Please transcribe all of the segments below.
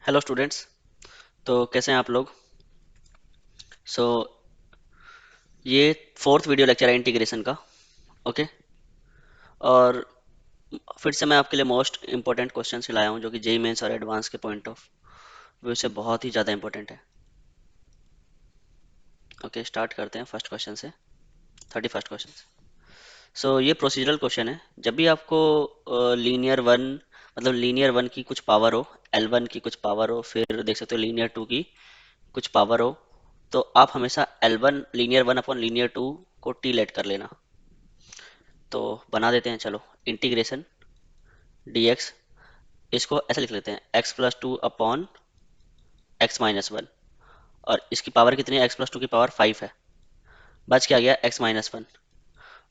Hello students. तो कैसे हैं आप लोग? सो ये फोर्थ वीडियो लेक्चर है इंटीग्रेशन का। ओके। और फिर से मैं आपके लिए मोस्ट इंपॉर्टेंट क्वेश्चन लाया हूँ जो कि जेई मेंस और एडवांस के पॉइंट ऑफ व्यू से बहुत ही ज़्यादा इंपॉर्टेंट है। ओके, स्टार्ट करते हैं फर्स्ट क्वेश्चन से। 31st question. सो ये प्रोसीजरल क्वेश्चन है। जब भी आपको लीनियर वन, मतलब लीनियर वन की कुछ पावर हो, एल वन की कुछ पावर हो, फिर देख सकते हो लीनियर टू की कुछ पावर हो, तो आप हमेशा L one linear one upon linear two को टी लेट कर लेना। तो बना देते हैं, चलो। इंटीग्रेशन dx, इसको ऐसे लिख लेते हैं x+2 अपॉन x-1। और इसकी पावर कितनी है? x+2 की पावर 5 है। बच क्या गया? x-1।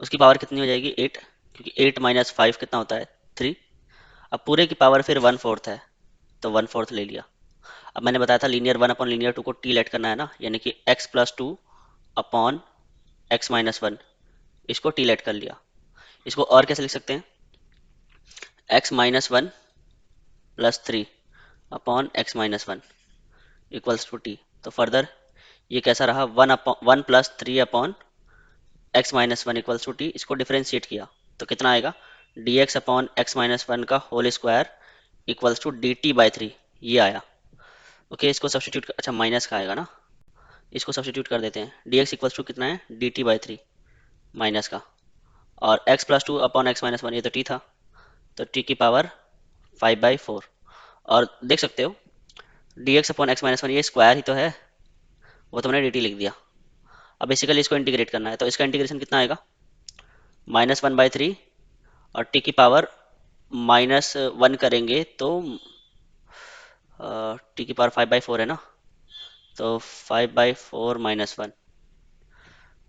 उसकी पावर कितनी हो जाएगी? 8, क्योंकि 8 माइनस 5 कितना होता है? 3। अब पूरे की पावर फिर 1/4 है, तो 1/4 ले लिया। अब मैंने बताया था linear one upon linear two को टी लेट करना है ना, यानी कि x+2 अपॉन x-1, इसको टी लेट कर लिया। इसको और कैसे लिख सकते हैं? x-1 plus 3 upon x-1 equals to T. तो फर्दर ये कैसा रहा? 1+3 upon x-1 equals to T. इसको डिफरेंशिएट किया तो कितना आएगा? dx अपॉन x-1 का whole square equals to dt/3। ये आया। ओके, इसको सब्सटीट्यूट, अच्छा माइनस का आएगा ना, इसको सब्सटीट्यूट कर देते हैं। dx इक्वल्स टू कितना है? dt/3 माइनस का, और x+2 अपॉन x-1 ये तो t था, तो t की पावर 5/4। और देख सकते हो dx अपॉन x-1 ये स्क्वायर ही तो है, वो तो मैंने dt लिख दिया। अब बेसिकली इसको इंटीग्रेट करना है, तो इसका इंटीग्रेशन कितना आएगा? -1/3, और टी की पावर -1 करेंगे तो टी की पावर 5/4 है ना, तो 5/4 -1।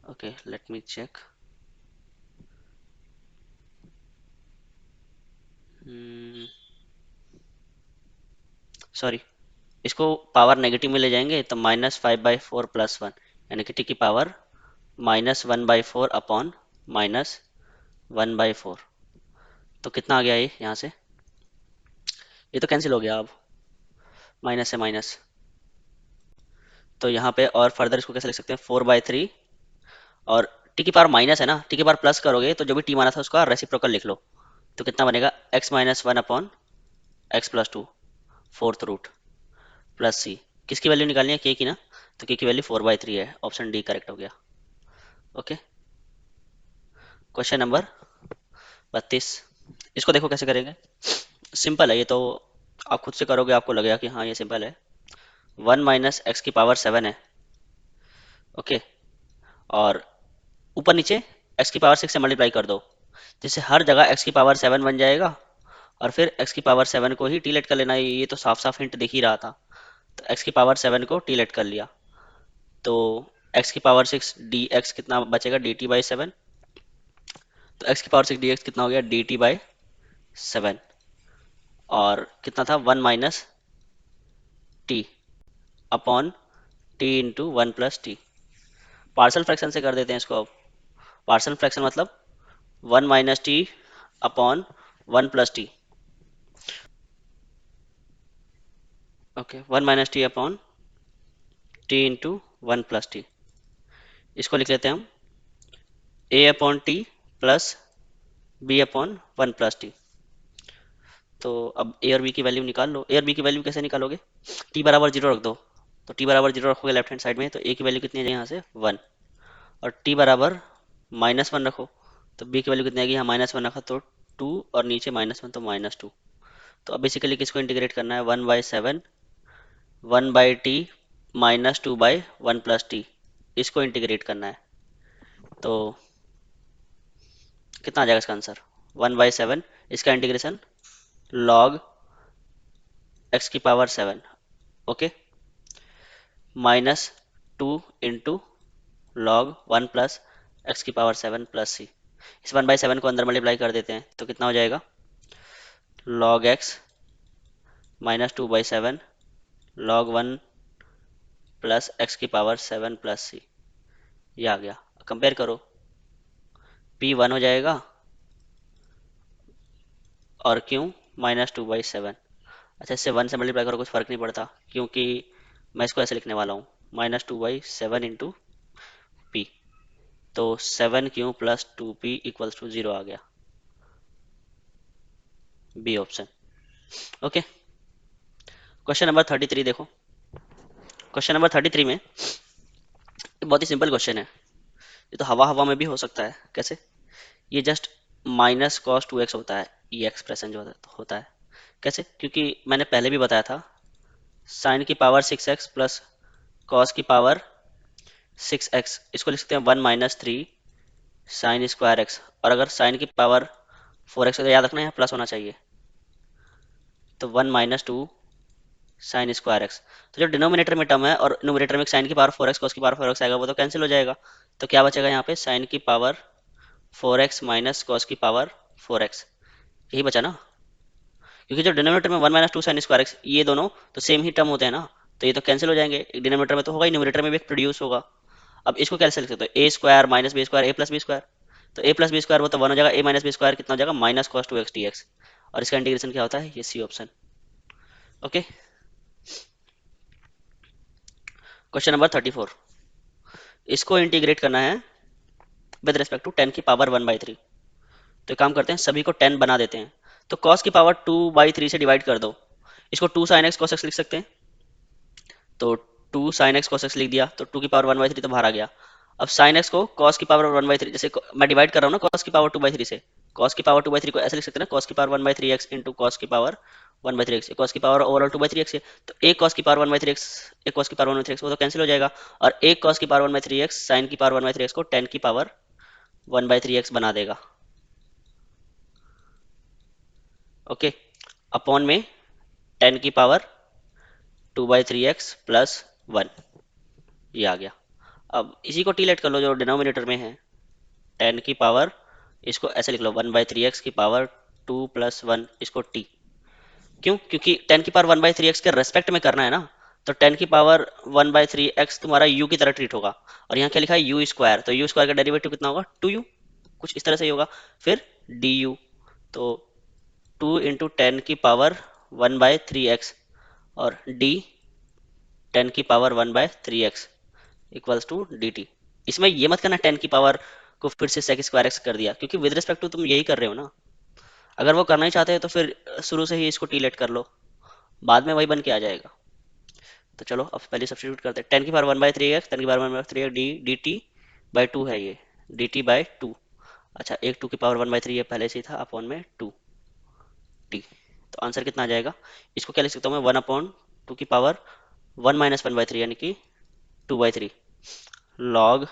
Okay, let me check. Sorry, इसको पावर नेगेटिव में ले जाएंगे तो -5/4 + 1, यानी कि टी की पावर -1/4 अपॉन -1/4। तो कितना आ गया ये यहाँ से? ये तो कैंसिल हो गया अब, माइनस से माइनस। तो यहाँ पे और फर्दर इसको कैसे लिख सकते हैं? 4/3, और टी की पावर माइनस है ना, टी की पावर प्लस करोगे तो जो भी टी माना था उसका रेसिप्रोकल लिख लो। तो कितना बनेगा? x-1 upon x+2 fourth root plus C. किसकी वैल्यू निकालनी है? के की ना, तो के की वैल्यू 4/3 है। ऑप्शन डी करेक्ट हो गया। Okay, question number 32। इसको देखो कैसे करेंगे। सिंपल है ये तो, आप खुद से करोगे आपको लगेगा कि हाँ ये सिंपल है। 1 - x⁻7 है। ओके, और ऊपर नीचे x⁻6 से मल्टीप्लाई कर दो, जिससे हर जगह x⁻7 बन जाएगा, और फिर x⁻7 को ही टीलेट कर लेना है। ये तो साफ साफ हिंट दिख ही रहा था। तो x⁻7 को टीलेट कर लिया, तो x⁻6 dx कितना बचेगा? dt/7। तो x⁻6 dx कितना हो गया? dt/7। और कितना था? 1 - t upon t into 1 + t। Parcel fraction से कर देते हैं इसको अब। पार्सल फ्रैक्शन मतलब 1 - t upon 1 + t। Okay, 1 - t upon t into 1 + t। इसको लिख लेते हैं हम a upon T plus b upon 1 + t। तो अब ए और बी की वैल्यू निकाल लो। ए और बी की वैल्यू कैसे निकालोगे? टी बराबर जीरो रख दो, तो टी बराबर जीरो रखोगे लेफ्ट हैंड साइड में, तो ए की वैल्यू कितनी है यहाँ से? 1। और टी बराबर -1 रखो, तो बी की वैल्यू कितनी आएगी? यहाँ -1 रखा तो 2, और नीचे -1 तो -2। तो अब बेसिकली किसको इंटीग्रेट करना है? 1/7 1/t -2/1 + t, इसको इंटीग्रेट करना है। तो कितना आ जाएगा इसका आंसर? 1/7, इसका integration log x⁻7, okay, -2 into log 1 plus x⁻7 plus C. इस 1/7 को अंदर मल्टीप्लाई कर देते हैं तो कितना हो जाएगा? log x -2/7 log 1 plus x⁻7 plus C. ये आ गया। कंपेयर करो, p 1 हो जाएगा और q -2/7। अच्छा, इससे 1 से मल्टीप्लाई करो कुछ फर्क नहीं पड़ता, क्योंकि मैं इसको ऐसे लिखने वाला हूँ, -2/7 × p। तो 7 Q plus 2p equals to 0 आ गया, B option. Okay, question number 33 देखो। क्वेश्चन नंबर 33 में ये बहुत ही सिंपल क्वेश्चन है। ये तो हवा हवा में भी हो सकता है। कैसे? ये जस्ट -cos 2x होता है, ये एक्सप्रेशन जो होता है। कैसे? क्योंकि मैंने पहले भी बताया था, साइन की पावर 6x प्लस कॉस की पावर 6x, इसको लिख सकते हैं 1 - 3 sin² x। और अगर साइन की पावर 4x है तो याद रखना यहाँ प्लस होना चाहिए, तो 1 - 2 sin²x। तो जो डिनोमिनेटर में टर्म है और न्यूमरेटर में साइन की पावर 4x कॉस की पावर 4x आएगा, वो तो कैंसिल हो जाएगा। तो क्या बचेगा यहाँ पे? साइन की पावर 4x माइनस कॉस की पावर 4x, यही बचा ना। क्योंकि जो डिनोमिनेटर में 1 - 2 sin²x, ये दोनों तो सेम ही टर्म होते हैं ना, तो ये तो कैंसिल हो जाएंगे। एक डिनोमिनेटर में तो होगा ही, न्यूमरेटर में भी एक प्रोड्यूस होगा। अब इसको कैसे लिख सकते हो? a² minus b² a+b²। तो a+b² वो तो 1 हो जाएगा, a - b² कितना हो जाएगा? -cos 2x dx। और इसका इंटीग्रेशन क्या होता है? ये C option. Okay, question number 34। इसको इंटीग्रेट करना है विद रिस्पेक्ट टू 10⁻⁻³ तो एक काम करते हैं, सभी को 10 बना देते हैं। तो cos की पावर 2/3 से डिवाइड कर दो, इसको 2 sin x cos x लिख सकते हैं। तो 2 sin x cos x लिख दिया, तो 2 की पावर 1/3 तो बाहर आ गया। अब sin x को cos की पावर 1/3, जैसे मैं डिवाइड कर रहा हूँ ना cos की पावर 2/3 से, cos की पावर 2/3 को ऐसे लिख सकते हैं ना, cos की पावर 1/3x इंटू cos की पावर 1/3x, cos की पावर ओवरऑल 2/3x है। तो एक cos की पावर 1/3x, एक cos की पावर 1/3x, वो तो कैंसिल हो जाएगा। और एक cos की पावर 1/3x sin की पावर 1/3x को 10 की पावर 1/3x बना देगा। ओके, अपॉन में 10 की पावर 2/3x प्लस 1, ये आ गया। अब इसी को टीलेट कर लो जो डिनोमिनेटर में है, 10 की पावर, इसको ऐसे लिख लो 1/3x की पावर 2 प्लस 1, इसको t। क्यों? क्योंकि 10 की पावर 1/3x के रेस्पेक्ट में करना है ना, तो 10 की पावर 1/3x तुम्हारा u की तरह ट्रीट होगा। और यहाँ क्या लिखा है? u², तो u² का डेरिवेटिव कितना होगा? 2u, कुछ इस तरह से ही होगा। फिर du, तो 2 इंटू 10 की पावर 1/3x और d 10 की power 1/3x equals to dt। इसमें ये मत करना 10 की पावर को फिर से sec² कर दिया, क्योंकि विद रिस्पेक्ट टू तुम यही कर रहे हो ना। अगर वो करना ही चाहते हैं तो फिर शुरू से ही इसको टीलेट कर लो, बाद में वही बन के आ जाएगा। तो चलो अब पहले सब्स्टिट्यूट करते हैं। 10 की पावर 1/3x, 10 की पावर 1/3x dt/2 है ये, dt/2। अच्छा, एक 2 की पावर 1/3 है पहले से ही था, अपॉन में 2t। तो आंसर कितना आ जाएगा? इसको क्या लिख सकता हूँ मैं? 1/2 की पावर 1 - 1/3 यानी कि 2/3 log,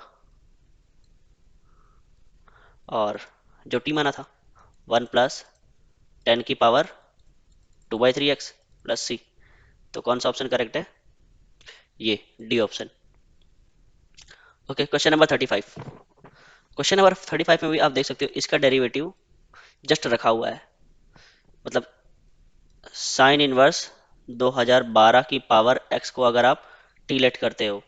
और जो टी माना था 1 प्लस 10 की पावर 2/3x प्लस सी। तो कौन सा ऑप्शन करेक्ट है? ये D option. Okay, question number 35। Question number 35 में भी आप देख सकते हो इसका डेरिवेटिव जस्ट रखा हुआ है। मतलब साइन इनवर्स 2012 की पावर x को अगर आप टीलेट करते हो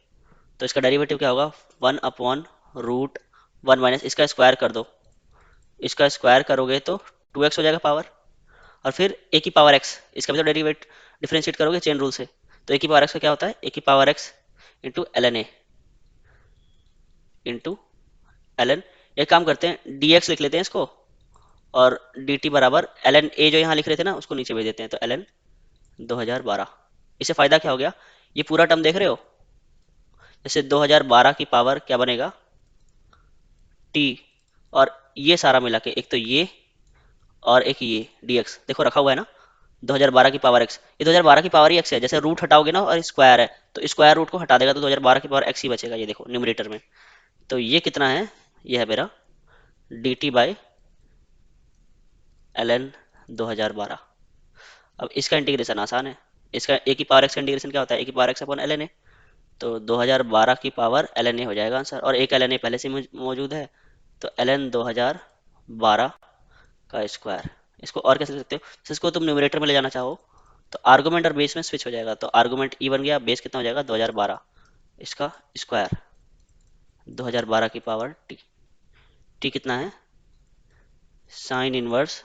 तो इसका डेरिवेटिव क्या होगा? 1/√1 माइनस इसका स्क्वायर कर दो, इसका स्क्वायर करोगे तो 2x हो जाएगा पावर। और फिर ए की पावर एक्स, इसका भी तो डेरिवेट डिफरेंशिएट करोगे चेन रूल से। तो ए की पावर एक्स का क्या होता है? ए की power X into L N A into L N. एक काम करते हैं, डी एक्स लिख लेते हैं इसको, और डी टी बराबर एल एन ए जो यहाँ लिख रहे थे ना उसको नीचे भेज देते हैं, तो एल एन 2012। इससे फायदा क्या हो गया? ये पूरा टर्म देख रहे हो, जैसे 2012 की पावर क्या बनेगा? टी, और ये सारा मिला के, एक तो ये और एक ये dx देखो रखा हुआ है ना, 2012 की पावर x। ये 2012 की पावर ही x है, जैसे रूट हटाओगे ना और स्क्वायर है तो स्क्वायर रूट को हटा देगा, तो 2012 की पावर x ही बचेगा, ये देखो न्यूमरेटर में। तो ये कितना है? ये है मेरा dt/ln 2012। अब इसका इंटीग्रेशन आसान है। इसका ए की पावर x का इंटीग्रेशन क्या होता है? ए की power x upon ln a। तो 2012 की पावर ln a हो जाएगा आंसर, और एक ln a पहले से मौजूद है, तो ln 2012 का स्क्वायर। इसको और कैसे लिख सकते हो? जैसे इसको तुम न्यूमरेटर में ले जाना चाहो तो आर्गुमेंट और बेस में स्विच हो जाएगा, तो आर्गुमेंट ई बन गया, बेस कितना हो जाएगा? 2012, इसका स्क्वायर 2012 की पावर टी। टी कितना है? साइन इनवर्स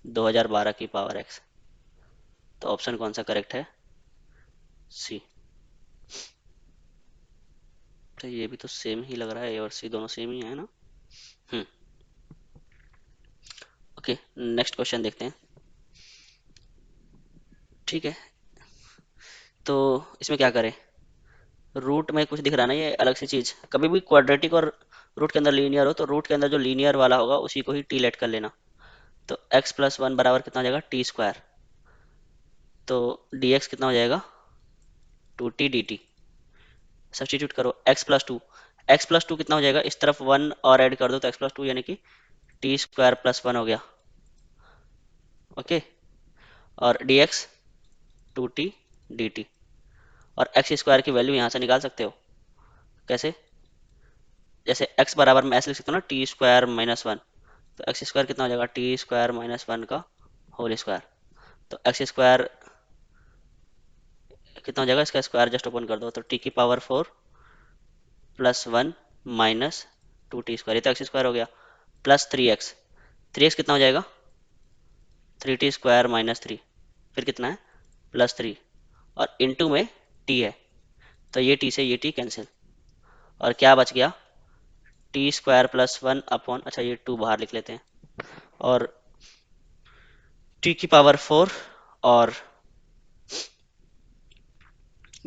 2012 की पावर एक्स। तो ऑप्शन कौन सा करेक्ट है? सी। तो ये भी तो सेम ही लग रहा है, ए और सी दोनों सेम ही है ना। हम्म। ओके, नेक्स्ट क्वेश्चन देखते हैं। ठीक है, तो इसमें क्या करें? रूट में कुछ दिख रहा है ना, ये अलग सी चीज। कभी भी क्वाड्रेटिक और रूट के अंदर लीनियर हो तो रूट के अंदर जो लीनियर वाला होगा उसी को ही टी लेट कर लेना। तो x प्लस वन बराबर कितना हो जाएगा? T square. तो dx कितना हो जाएगा? 2t dt। सब्सटीट्यूट करो, x प्लस टू कितना हो जाएगा? इस तरफ वन और ऐड कर दो तो x प्लस टू यानी कि टी स्क्वायर प्लस वन हो गया। ओके, और dx 2t dt। और एक्स स्क्वायर की वैल्यू यहाँ से निकाल सकते हो। कैसे? जैसे x बराबर मैं ऐसे लिख सकता हूँ ना, टी स्क्वायर माइनस वन। तो एक्स स्क्वायर कितना हो जाएगा? टी स्क्वायर माइनस वन का होल स्क्वायर। तो एक्स स्क्वायर कितना हो जाएगा? इसका स्क्वायर जस्ट ओपन कर दो तो टी की power four plus one minus two T square, ये तो एक्स स्क्वायर हो गया। प्लस थ्री एक्स कितना हो जाएगा? Three T square minus three, फिर कितना है? प्लस थ्री, और इनटू में टी है, तो ये टी से ये टी कैंसिल, और क्या बच गया? T square plus one upon, अच्छा ये टू बाहर लिख लेते हैं, और टी की पावर फोर, और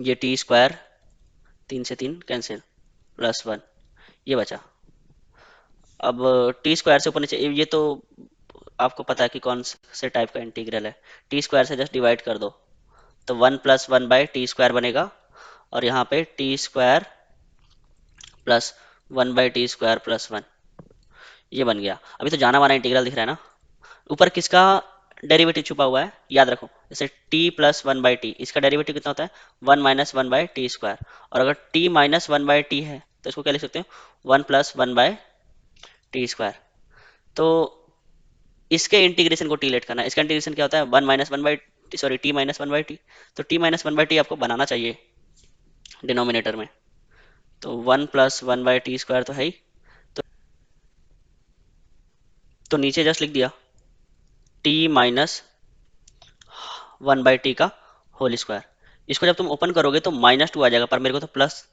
ये टी स्क्वायर, तीन से तीन कैंसिल, प्लस वन, ये बचा। अब टी स्क्वायर से ऊपर नीचे, ये तो आपको पता है कि कौन से टाइप का इंटीग्रल है। टी स्क्वायर से जस्ट डिवाइड कर दो तो one plus one by T square बनेगा, और यहाँ पे T square plus one by T square plus one, ये बन गया। अभी तो जाना माना इंटीग्रल दिख रहा है ना। ऊपर किसका डेरिवेटिव छुपा हुआ है याद रखो, जैसे T plus one by T, इसका डेरिवेटिव कितना होता है? One minus one by T square. और अगर T minus one by T है तो इसको क्या लिख सकते हो? One plus one by T square. तो इसके इंटीग्रेशन को टी लेट करना है। इसका इंटीग्रेशन क्या होता है? One minus one by, sorry T minus one by T. तो T minus one by T आपको बनाना चाहिए डिनोमिनेटर में। तो one plus one by T square तो है ही, तो नीचे जस्ट लिख दिया T minus one by T का होल स्क्वायर। इसको जब तुम ओपन करोगे तो माइनस टू आ जाएगा, पर मेरे को तो प्लस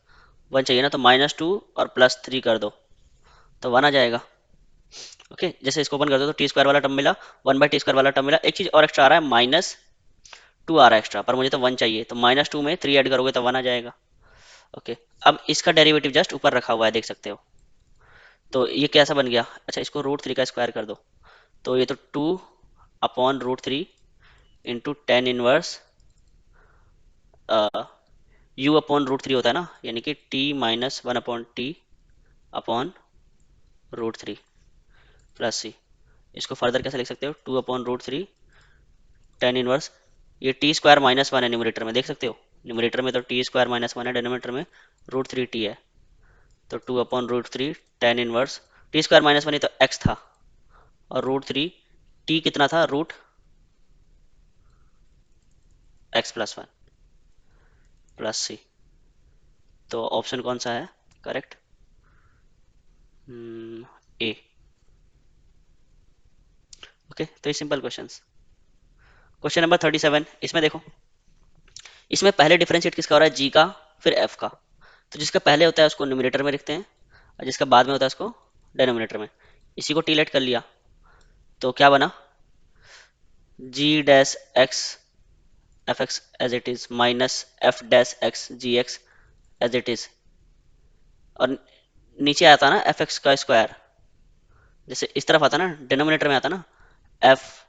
वन चाहिए ना, तो माइनस टू और प्लस थ्री कर दो तो वन आ जाएगा। ओके, जैसे इसको ओपन कर दो तो टी स्क्वायर वाला टर्म मिला, वन बाई टी स्क्वायर वाला टर्म मिला। एक चीज और एक्स्ट्रा आ रहा है, माइनस टू आ रहा है एक्स्ट्रा, पर मुझे तो वन चाहिए, तो माइनस टू में थ्री ऐड करोगे तो वन आ जाएगा। ओके, अब इसका डेरिवेटिव जस्ट ऊपर रखा हुआ है, देख सकते हो। तो ये कैसा बन गया? अच्छा, इसको रूट थ्री का स्क्वायर कर दो, तो ये तो two upon root three into tan inverse U upon root three होता है ना, यानी कि T minus one upon T upon root three plus C. इसको फर्दर कैसे लिख सकते हो? Two upon root three tan inverse, ये टी स्क्वायर माइनस वन है न्यूमरेटर में, देख सकते हो। न्यूमरेटर में तो टी स्क्वायर माइनस वन है, डिनोमिनेटर में रूट थ्री टी है। तो two upon root three tan inverse, T square minus one ही तो एक्स था, और रूट थ्री टी कितना था? Root X plus one plus C. तो ऑप्शन कौन सा है करेक्ट? ए। ओके, तो ये सिंपल क्वेश्चन। क्वेश्चन नंबर 37, इसमें देखो, इसमें पहले डिफरेंशिएट किसका हो रहा है? जी का, फिर एफ का। तो जिसका पहले होता है उसको न्यूमरेटर में लिखते हैं, और जिसका बाद में होता है उसको डिनोमिनेटर में। इसी को टीलेट कर लिया तो क्या बना? G dash X F X as it is minus F dash X G X as it is, और नीचे आता ना एफ एक्स का स्क्वायर, जैसे इस तरफ आता ना, डिनोमिनेटर में आता ना एफ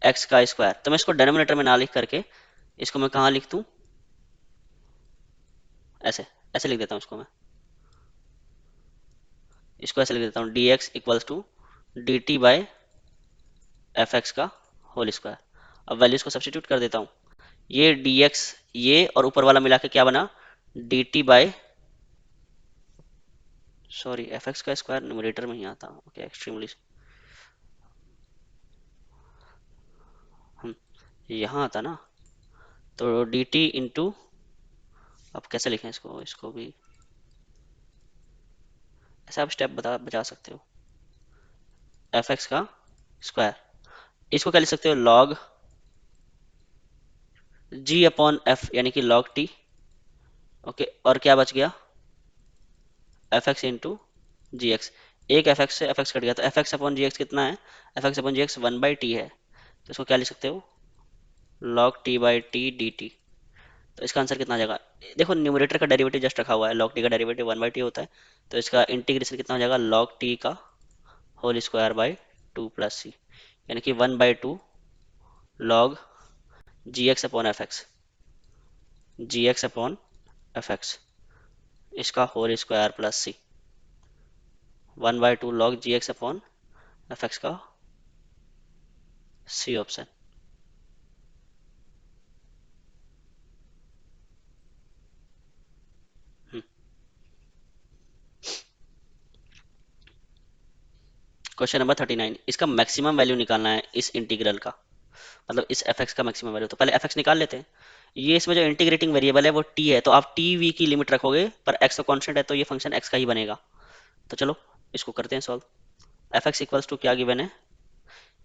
एक्स का स्क्वायर। तो मैं इसको डिनोमिनेटर में ना लिख करके इसको मैं कहाँ लिख दूँ? ऐसे, ऐसे लिख देता हूँ इसको मैं। इसको ऐसे लिख देता हूँ, D X equals to D T by F X का होल स्क्वायर। अब वैल्यूज को सब्सटीट्यूट कर देता हूँ, ये डी एक्स, ये और ऊपर वाला मिला के क्या बना? D T by, sorry F X का स्क्वायर न्यूमरेटर में ही आता, ओके एक्सट्रीमली, हम यहाँ आता ना, तो डी टी इंटू, अब कैसे लिखें इसको, इसको भी ऐसा आप स्टेप बचा सकते हो, एफ एक्स का स्क्वायर। इसको क्या लिख सकते हो? लॉग जी अपॉन एफ यानी कि लॉग टी। ओके, और क्या बच गया, F X into G X. एक एफ एक्स से एफ एक्स कट गया, तो F X upon G X कितना है, F X upon G X one by T है, तो इसको क्या लिख सकते हो, log T by T D T. तो इसका आंसर कितना आ जाएगा, देखो न्यूमरेटर का डेरिवेटिव जस्ट रखा हुआ है, लॉग टी का डेरिवेटिव वन बाई टी होता है, तो इसका इंटीग्रेशन कितना हो जाएगा, लॉग टी का whole square by two plus C, यानी कि one by two log G X upon F X, G X upon F X, इसका whole square plus C, one by two log G X upon F X का C option. Question number 39, इसका maximum value निकालना है इस integral का, मतलब इस F X का मैक्सिमम वैल्यू। तो पहले एफ एक्स निकाल लेते हैं। ये इसमें जो इंटीग्रेटिंग वेरिएबल है वो टी है, तो आप टी वी की लिमिट रखोगे, पर एक्स तो कांस्टेंट है, तो ये फंक्शन एक्स का ही बनेगा। तो चलो इसको करते हैं solve. F X equals to क्या गिवन है,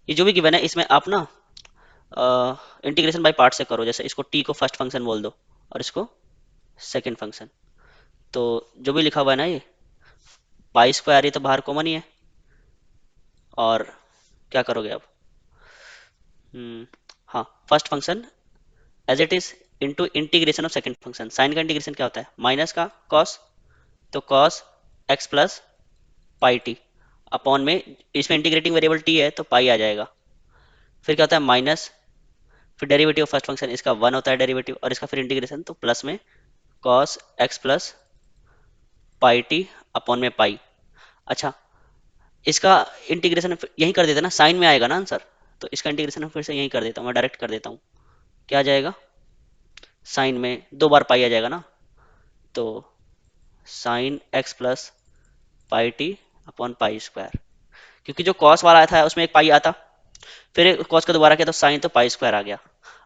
ये जो भी गिवन है इसमें आप ना इंटीग्रेशन बाय पार्ट से करो, जैसे इसको टी को फर्स्ट फंक्शन बोल दो और इसको सेकंड फंक्शन। तो जो भी लिखा हुआ है ना, ये पाई स्क्वायर, ये तो बाहर कॉमन ही है, और क्या करोगे अब, हम्म, हाँ, first function as it is into integration of second function. Sine का इंटीग्रेशन क्या होता है, माइनस का कॉस, तो cos x plus pi t upon में, इसमें इंटीग्रेटिंग वेरिएबल टी है तो पाई आ जाएगा। फिर क्या होता है माइनस, फिर डेरिवेटिव ऑफ फर्स्ट फंक्शन इसका वन होता है डेरिवेटिव, और इसका फिर इंटीग्रेशन, तो प्लस में cos x plus pi t upon में पाई। अच्छा, इसका इंटीग्रेशन यही कर देते ना, साइन में आएगा ना आंसर, तो इसका इंटीग्रेशन फिर से यही कर देता हूँ, मैं डायरेक्ट कर देता हूँ। क्या आ जाएगा, साइन में दो बार पाई आ जाएगा ना, तो sine x plus pi t upon pi square, क्योंकि जो कॉस वाला था उसमें एक पाई आता, फिर कॉस का दोबारा किया तो साइन, तो पाई स्क्वायर आ गया।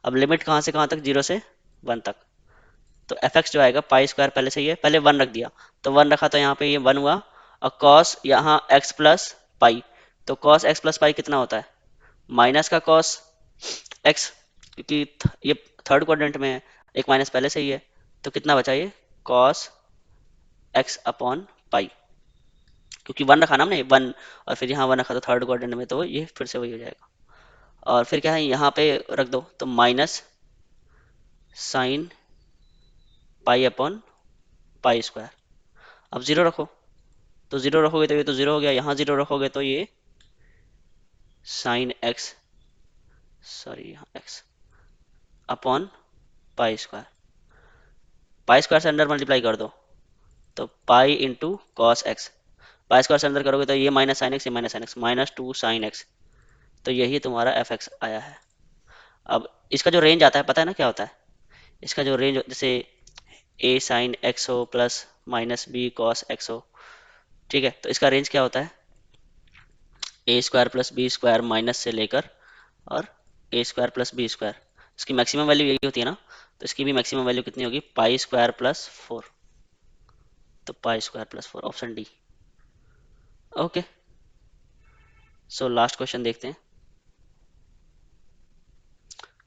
अब लिमिट कहाँ से कहाँ तक, जीरो से वन तक, तो एफ एक्स जो आएगा पाई स्क्वायर पहले से ही है, पहले वन रख दिया, तो वन रखा तो यहाँ पे ये वन हुआ, और कॉस यहाँ एक्स प्लस पाई, तो कॉस एक्स प्लस पाई कितना होता है, माइनस का कॉस एक्स, क्योंकि ये थर्ड क्वाड्रेंट में है, एक माइनस पहले से ही है, तो कितना बचा ये कॉस एक्स अपॉन पाई, क्योंकि वन रखा ना हमने वन, और फिर यहाँ वन रखा तो थर्ड क्वाड्रेंट में, तो ये फिर से वही हो जाएगा। और फिर क्या है यहाँ पे रख दो, तो minus sine pi upon pi square. अब जीरो रखो, तो जीरो रखोगे तो ये तो जीरो हो गया, यहाँ जीरो रखोगे तो ये साइन एक्स, सॉरी यहाँ x upon pi square, pi square से अंडर मल्टीप्लाई कर दो, तो pi into cos x, pi square से अंदर करोगे तो ये माइनस साइन एक्स, ये minus sine x, minus two sine x, तो यही तुम्हारा एफ एक्स आया है। अब इसका जो रेंज आता है पता है ना क्या होता है, इसका जो रेंज जैसे ए साइन एक्स हो plus minus B cos X हो, ठीक है, तो इसका रेंज क्या होता है, A square plus B square minus से लेकर और A square plus B square, इसकी मैक्सिमम वैल्यू यही होती है ना, तो इसकी भी मैक्सिमम वैल्यू कितनी होगी, पाई स्क्वायर प्लस फोर, तो pi square plus four, option D. Okay, so last question देखते हैं,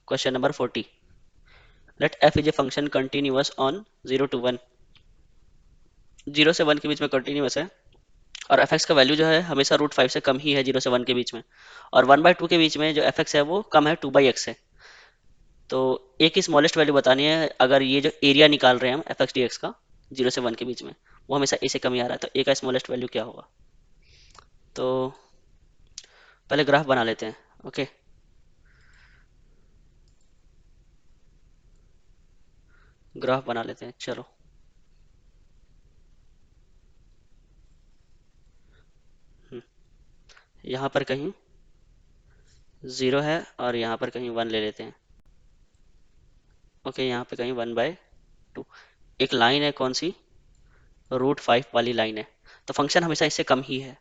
question number 40, let f is a function continuous on zero to one, zero से वन के बीच में कंटिन्यूअस है, और एफ एक्स का वैल्यू जो है हमेशा रूट फाइव से कम ही है जीरो से वन के बीच में, और वन बाई टू के बीच में जो एफ एक्स है वो कम है टू बाई एक्स से। तो एक ही स्मॉलेस्ट वैल्यू बतानी है, अगर ये जो एरिया निकाल रहे हैं हम एफ एक्स डी एक्स का जीरो से वन के बीच में, वो हमेशा ए से कम ही आ रहा है, तो ए का स्मॉलेस्ट वैल्यू क्या होगा। तो पहले ग्राफ बना लेते हैं। ओके, ग्राफ बना लेते हैं चलो। हम्म, यहाँ पर कहीं ज़ीरो है और यहाँ पर कहीं वन ले लेते हैं। ओके, यहाँ पे कहीं वन बाय टू, एक लाइन है कौन सी, रूट फाइव वाली लाइन है, तो फंक्शन हमेशा इससे कम ही है।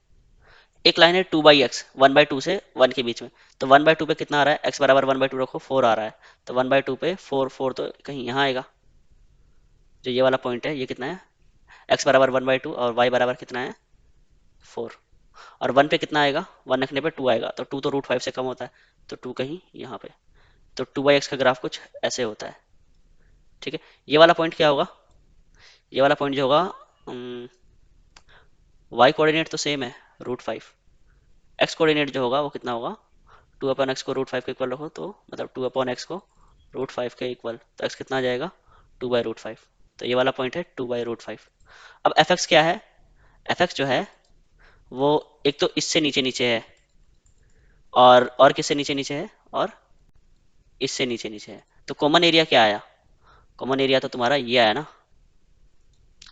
एक लाइन है two by x, one by to से वन के बीच में, तो वन बाई टू पे कितना आ रहा है, एक्स बराबर वन बाई टू रखो, फोर आ रहा है, तो वन बाई टू पे फोर, फोर तो कहीं यहाँ आएगा, जो ये वाला पॉइंट है ये कितना है, एक्स बराबर वन बाई टू और वाई बराबर कितना है फोर, और वन पे कितना आएगा, वन रखने पे टू आएगा, तो टू तो रूट फाइव से कम होता है, तो टू कहीं यहाँ पे, तो 2/x का ग्राफ कुछ ऐसे होता है। ठीक है, ये वाला पॉइंट क्या होगा? ये वाला पॉइंट जो होगा, y कोऑर्डिनेट तो सेम है, √5। x कोऑर्डिनेट जो होगा वो कितना होगा? 2/x को √5 के इक्वल रखो तो मतलब 2/x को √5 के इक्वल, तो x कितना आ जाएगा? 2/√5। तो ये वाला पॉइंट है 2/√5। अब fx क्या है? fx जो है वो एक तो इससे नीचे नीचे है, और किससे नीचे नीचे है? और इससे नीचे नीचे है। तो कॉमन एरिया क्या आया? कॉमन एरिया तो तुम्हारा ये आया ना।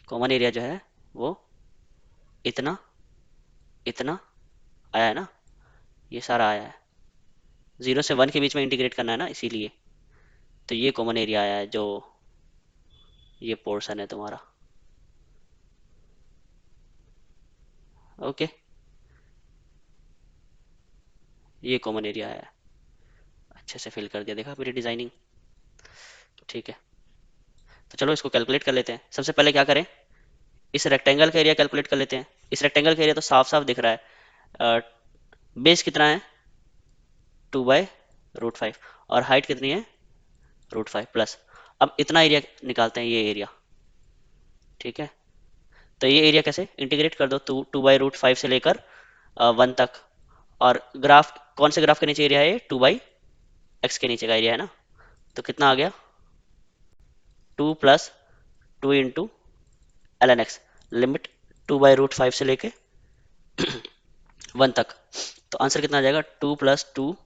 कॉमन एरिया जो है वो इतना इतना आया है ना, ये सारा आया है। 0 से 1 के बीच में इंटीग्रेट करना है ना, इसीलिए। तो ये कॉमन एरिया आया है, जो ये पोर्शन है तुम्हारा। ओके, ये कॉमन एरिया आया है। अच्छे से फिल कर दिया, देखा मेरी डिजाइनिंग। ठीक है, तो चलो इसको कैलकुलेट कर लेते हैं। सबसे पहले क्या करें, इस रेक्टेंगल का एरिया कैलकुलेट कर लेते हैं। इस रेक्टेंगल का एरिया तो साफ साफ दिख रहा है। बेस कितना है? 2/√5। और हाइट कितनी है? √5 प्लस। अब इतना एरिया निकालते हैं, ये एरिया। ठीक है, तो ये एरिया कैसे इंटीग्रेट कर दो, 2/√5 से लेकर 1 तक। और ग्राफ कौन से ग्राफ के नीचे एरिया है? 2/x के नीचे का एरिया है ना। तो कितना आ गया? 2 + 2 × ln x, लिमिट 2/√5 से लेके 1 तक। तो आंसर कितना आ जाएगा? 2 + 2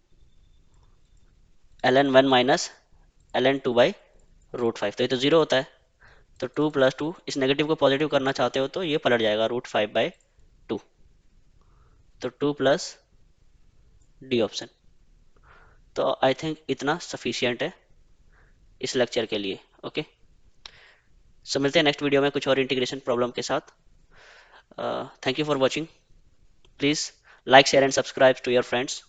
ln 1 - ln 2/√5। तो ये तो जीरो होता है। तो 2 + 2, इस नेगेटिव को पॉजिटिव करना चाहते हो तो ये पलट जाएगा, √5/2। तो 2 + D ऑप्शन। तो आई थिंक इतना सफिशियंट है इस लेक्चर के लिए। ओके, सो मिलते हैं नेक्स्ट वीडियो में कुछ और इंटीग्रेशन प्रॉब्लम के साथ। Thank you for watching. Please like, share and subscribe to your friends.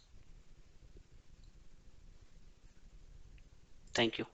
Thank you.